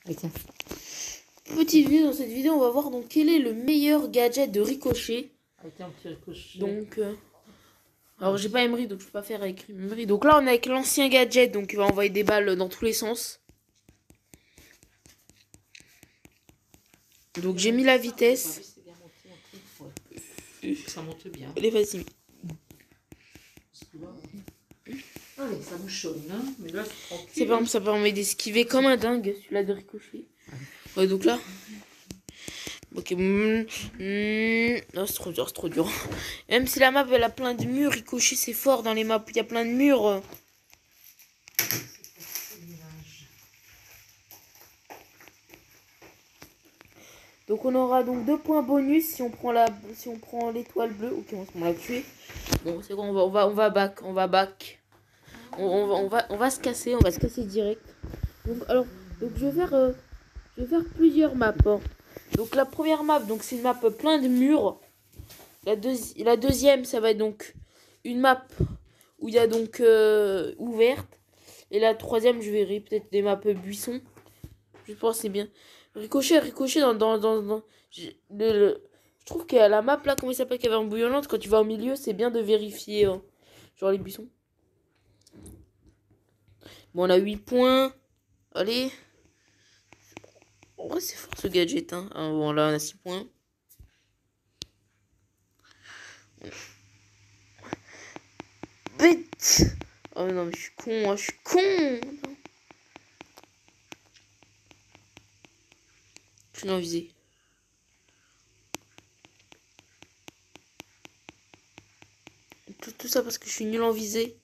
Allez, tiens. Petite vidéo, dans cette vidéo, on va voir donc quel est le meilleur gadget de Ricochet. Allez, tiens, un petit Ricochet. Donc, alors j'ai pas Emery, donc je peux pas faire avec Emery. Donc là, on est avec l'ancien gadget, donc il va envoyer des balles dans tous les sens. Donc j'ai mis la vitesse. Ça monte bien. Allez, vas-y. Allez, ça bouchonne, hein. Mais là, Ça permet d'esquiver comme un dingue, celui-là de Ricochet. Ouais, donc là. Ok. Non, c'est trop dur, c'est trop dur. Même si la map elle a plein de murs, Ricochet c'est fort dans les maps. Il y a plein de murs. Donc on aura donc 2 points bonus si on prend l'étoile bleue. Ok, on l'a tué. Bon, c'est bon, on va back. On va se casser, direct. Donc je vais faire plusieurs maps. Hein. Donc la première map, donc c'est une map plein de murs. La deuxième, ça va être donc une map où il y a donc ouverte. Et la troisième, je verrai peut-être des maps buissons. Je pense que c'est bien. Ricochet je trouve qu'à la map là, comment il s'appelle, caverne bouillonnante, quand tu vas au milieu, c'est bien de vérifier genre les buissons. Bon, on a 8 points. Allez. En vrai, c'est fort ce gadget. Hein. Ah, bon, là, on a 6 points. Bête. Oh non, mais je suis con. Hein, je suis con. Je suis non visé. Tout ça parce que je suis nul en visée.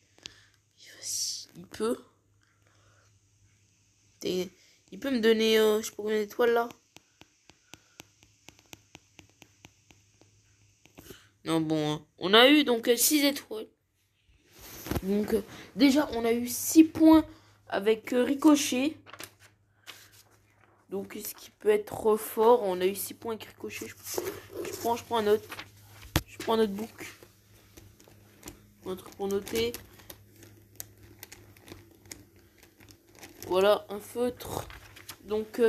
Il peut. Il peut me donner, je sais pas combien d'étoiles là. Non, bon, hein. On a eu donc 6 étoiles. Donc, déjà, on a eu 6 points avec Ricochet. Donc, ce qui peut être fort. On a eu 6 points avec Ricochet. Je prends un autre. Je prends un notebook. Un truc pour noter. Voilà, un feutre. Donc,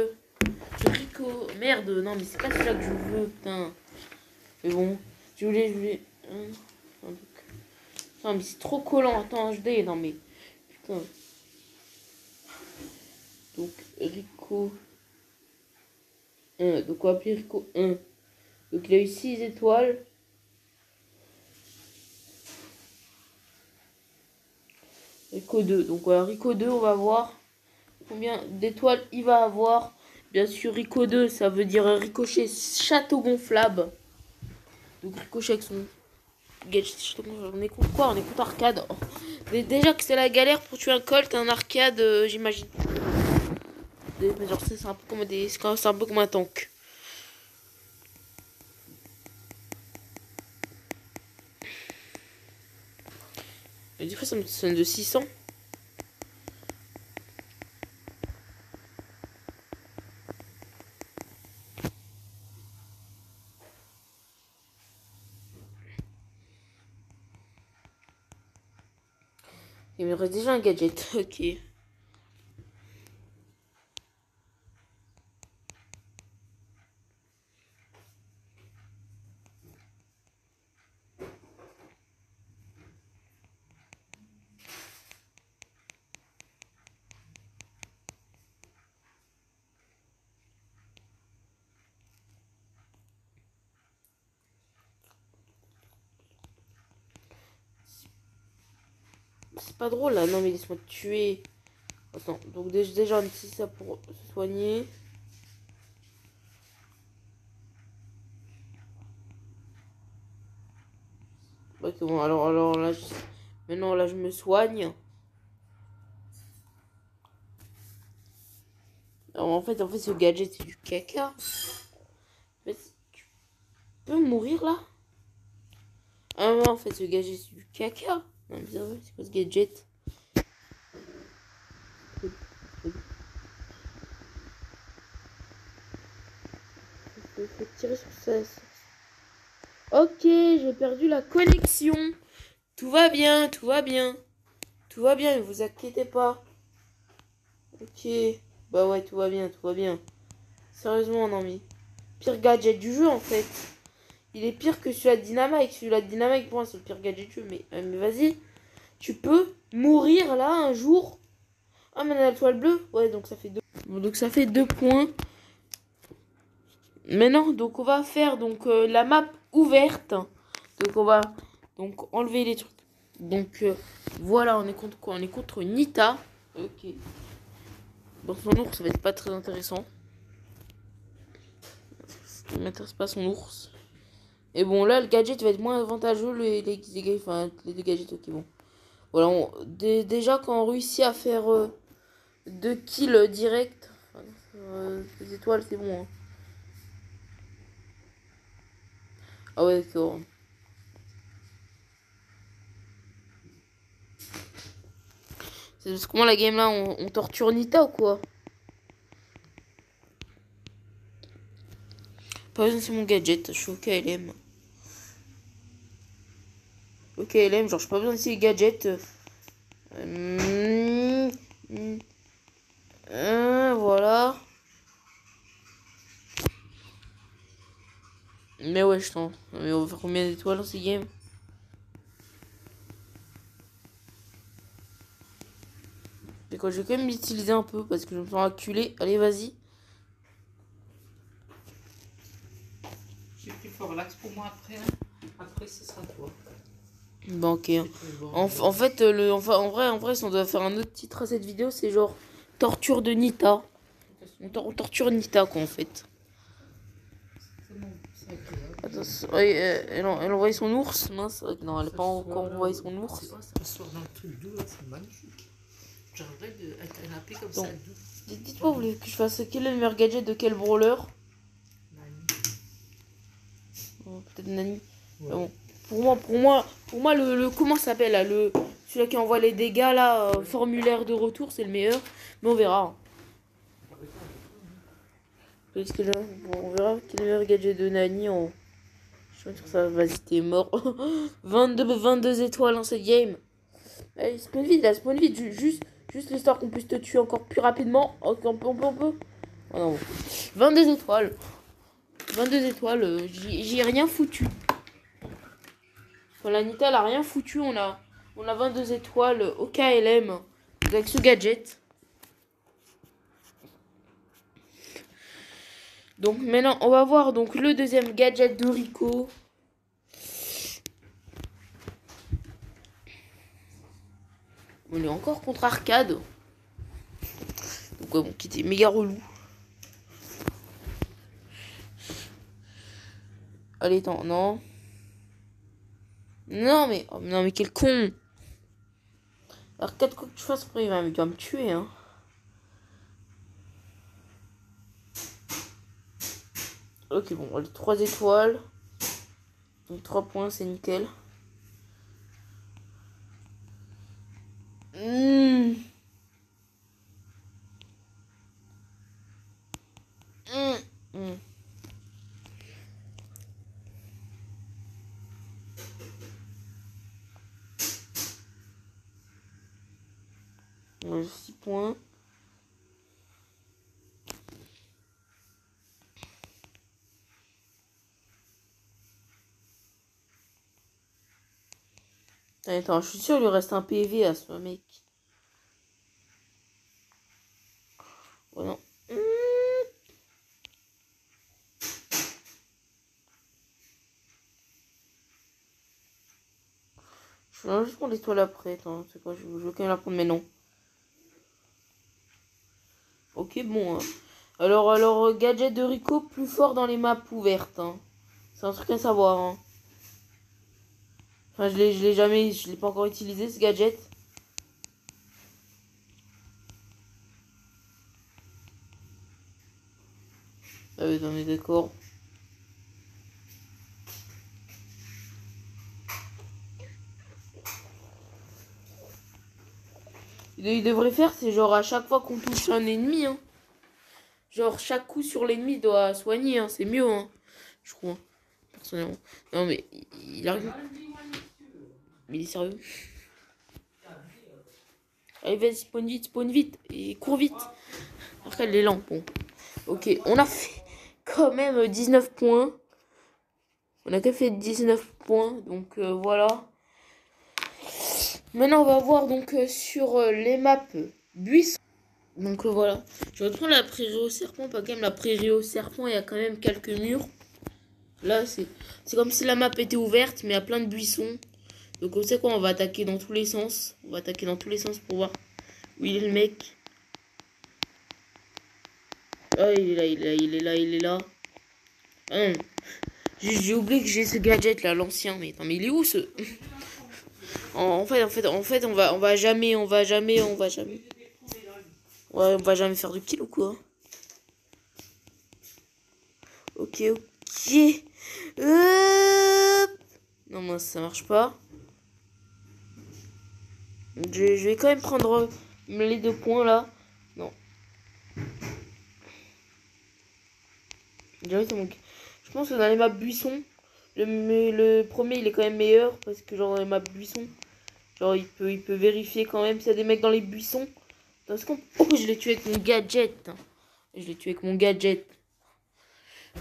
merde, non, mais c'est pas celui-là que je veux, putain. Mais bon, je voulais. Non, mais c'est trop collant. Attends, HD, non, mais. Putain. Donc, Rico 1. Donc, on va appeler Rico 1. Donc, il a eu 6 étoiles. Rico 2. Donc, voilà, Rico 2, on va voir combien d'étoiles il va avoir. Bien sûr, Rico 2, ça veut dire Ricochet château gonflable. Donc, Ricochet avec son gadget château gonflable. On est contre quoi? On est contre arcade. Oh. Déjà que c'est la galère pour tuer un Colt, un arcade, j'imagine. Genre, c'est un peu comme un tank. Mais des fois, ça me sonne de 600. Il me reste déjà un gadget. Ok. C'est pas drôle là. Non mais laisse-moi te tuer. Attends. Donc déjà on utilise ça pour se soigner. Ok bon alors là maintenant là je me soigne. Alors, en fait ce gadget c'est du caca. En fait, tu peux mourir là. Ah non en fait ce gadget c'est du caca. Non mais c'est quoi ce gadget? Faut tirer sur ça. Ok, j'ai perdu la connexion. Tout va bien, tout va bien. Tout va bien, ne vous inquiétez pas. Ok. Bah ouais, tout va bien, tout va bien. Sérieusement, non mais... Pire gadget du jeu, en fait. Il est pire que celui-là de Dynamite. Celui-là de Dynamite, pour moi, c'est le pire gadget du jeu. Mais vas-y. Tu peux mourir, là, un jour. Ah, mais on a la toile bleue. Ouais, donc ça fait 2. Bon, donc ça fait 2 points. Maintenant, donc on va faire donc la map ouverte. Donc on va donc enlever les trucs. Donc voilà, on est contre quoi? On est contre Nita. Ok. Dans son ours, ça va être pas très intéressant. Ça ne m'intéresse pas son ours. Et bon, là, le gadget va être moins avantageux. Les deux gadgets, ok, bon. Voilà, déjà, quand on réussit à faire 2 kills direct, les étoiles, c'est bon. Hein. Ah ouais, d'accord. C'est parce que moi, la game là, on torture Nita ou quoi? Par exemple, c'est mon gadget. Je suis au KLM. Au KLM, genre, je n'ai pas besoin d'essayer les gadgets. Voilà. Mais ouais, je t'en. Mais on va faire combien d'étoiles dans ces games? Et quoi, je vais quand même l'utiliser un peu parce que je me sens acculé. Allez, vas-y. Je suis plus fort, relax pour moi après. Hein. Après, ce sera toi. Bon, ok. En fait, en vrai, si on doit faire un autre titre à cette vidéo, c'est genre torture de Nita. On torture Nita, quoi, en fait. Attention, ouais, elle envoie son ours. Mince, non, elle n'a pas encore envoyé son ours. Ça sort dans le truc doux, c'est magnifique. J'aimerais être canapé comme ça, doux. Dites-moi, vous voulez que je fasse quel est le meilleur gadget de quel brawler? Peut-être Nani. Ouais. Bon. Pour moi, le comment ça s'appelle là, celui-là qui envoie les dégâts là, formulaire de retour, c'est le meilleur. Mais on verra. Parce que là, bon, on verra quel est le meilleur gadget de Nani. Je vais dire ça, vas-y, t'es mort. 22 étoiles dans cette game. Allez, spawn vite, là, spawn vite. Juste l'histoire qu'on puisse te tuer encore plus rapidement. Ok, on peut. Oh non. 22 étoiles. 22 étoiles, j'y ai rien foutu. Quand la Nita elle a rien foutu, on a 22 étoiles au KLM avec ce gadget. Donc maintenant, on va voir donc le deuxième gadget de Rico. On est encore contre Arcade. Donc ouais, bon, qui était méga relou. Allez, attends, non. Non mais quel con. Arcade, quoi que tu fasses, après il va me tuer, hein. Ok, bon, allez, 3 étoiles. Donc 3 points, c'est nickel. Ouais, 6 points. Attends, je suis sûr qu'il lui reste un PV à ce mec. Oh non. Je vais juste prendre l'étoile après. Attends, c'est quoi? Je veux quand même la prendre, mais non. Ok, bon. Hein. Alors, gadget de Rico plus fort dans les maps ouvertes. Hein. C'est un truc à savoir. Hein. Enfin, je l'ai pas encore utilisé ce gadget. Ah oui, on est d'accord. Il devrait faire, c'est genre à chaque fois qu'on touche un ennemi, hein. Genre chaque coup sur l'ennemi doit soigner, hein. C'est mieux, hein. Je crois, personnellement. Non mais, il arrive. Mais il est sérieux. Allez, vas-y, spawn vite, et cours vite. Après, les lampes, bon. Ok, on a fait quand même 19 points. On a que fait 19 points, donc voilà. Maintenant, on va voir donc sur les maps buissons. Donc voilà. Je vais prendre la prairie au serpent. Pas quand même la prairie au serpent, il y a quand même quelques murs. Là, c'est comme si la map était ouverte, mais il y a plein de buissons. Donc on sait quoi, on va attaquer dans tous les sens. On va attaquer dans tous les sens pour voir où il est le mec. Ah, il est là, il est là, il est là, il est là. Ah non. J'ai oublié que j'ai ce gadget là, l'ancien. Mais attends, mais il est où ce... En fait, on va jamais. Ouais, on va jamais faire de kill ou quoi? Ok, ok. Non, moi, ça marche pas. Je vais quand même prendre les 2 points là. Non. Je pense que dans les maps buissons, le premier il est quand même meilleur parce que genre dans les maps buissons, genre il peut vérifier quand même s'il y a des mecs dans les buissons. Parce que oh, je l'ai tué avec mon gadget. Je l'ai tué avec mon gadget.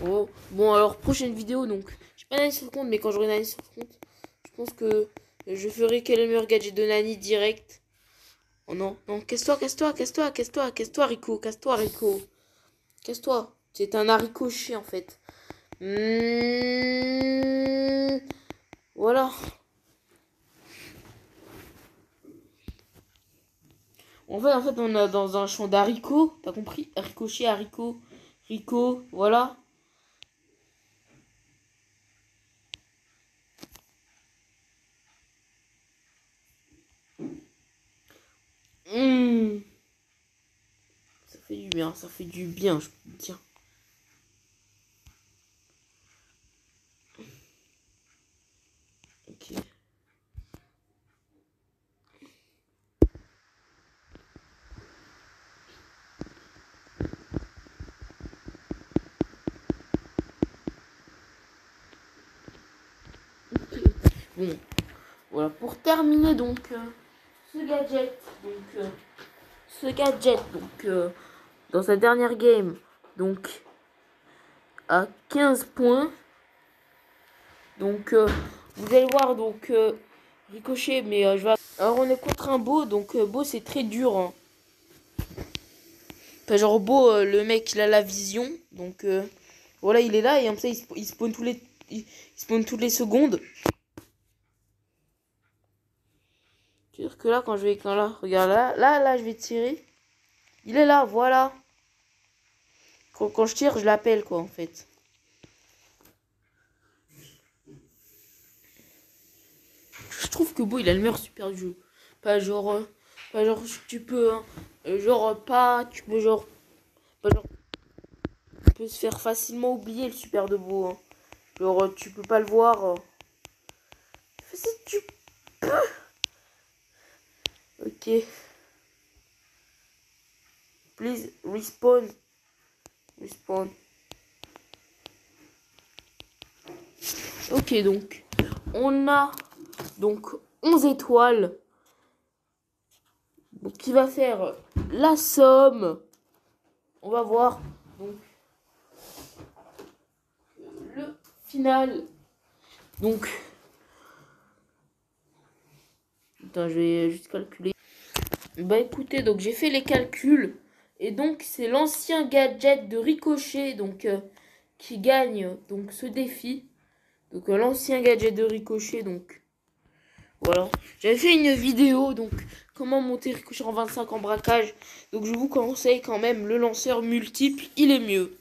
Oh, bon alors prochaine vidéo donc. J'ai pas d'analyse sur le compte mais quand j'aurai une analyse sur le compte, je pense que je ferai quel est le meilleur gadget de Nani direct. Oh non, non, casse-toi, Rico, casse-toi, Rico. Casse-toi. C'est un haricot chien en fait. Voilà. En fait, on est dans un champ d'haricots. T'as compris? Ricochet, haricot, Rico, voilà. Ça fait du bien, je peux dire. Ok. Bon, voilà, pour terminer donc ce gadget, dans sa dernière game, donc à 15 points. Donc vous allez voir donc Ricochet, mais je vais. Alors on est contre un beau, donc beau c'est très dur. Hein. Enfin, genre beau, le mec il a la vision, donc voilà il est là et comme ça il spawn il spawn toutes les secondes. C'est-à-dire que là, quand là, regarde là, je vais tirer. Il est là, voilà. Quand je tire, je l'appelle, quoi, en fait. Je trouve que Beau, il a le meilleur super du jeu. Pas genre, tu peux, hein, tu peux, tu peux se faire facilement oublier le super de Beau, hein. Genre, tu peux pas le voir. Si tu peux. Ok. Please, respawn. Respawn. Ok, donc, on a donc 11 étoiles. Donc, qui va faire la somme. On va voir. Donc, le final. Donc, attends, je vais juste calculer. Bah écoutez, donc j'ai fait les calculs. Et donc, c'est l'ancien gadget de Ricochet. Donc, qui gagne donc ce défi. Donc, l'ancien gadget de Ricochet. Donc, voilà. J'avais fait une vidéo. Donc, comment monter Ricochet en 25 en braquage. Donc, je vous conseille quand même le lanceur multiple. Il est mieux.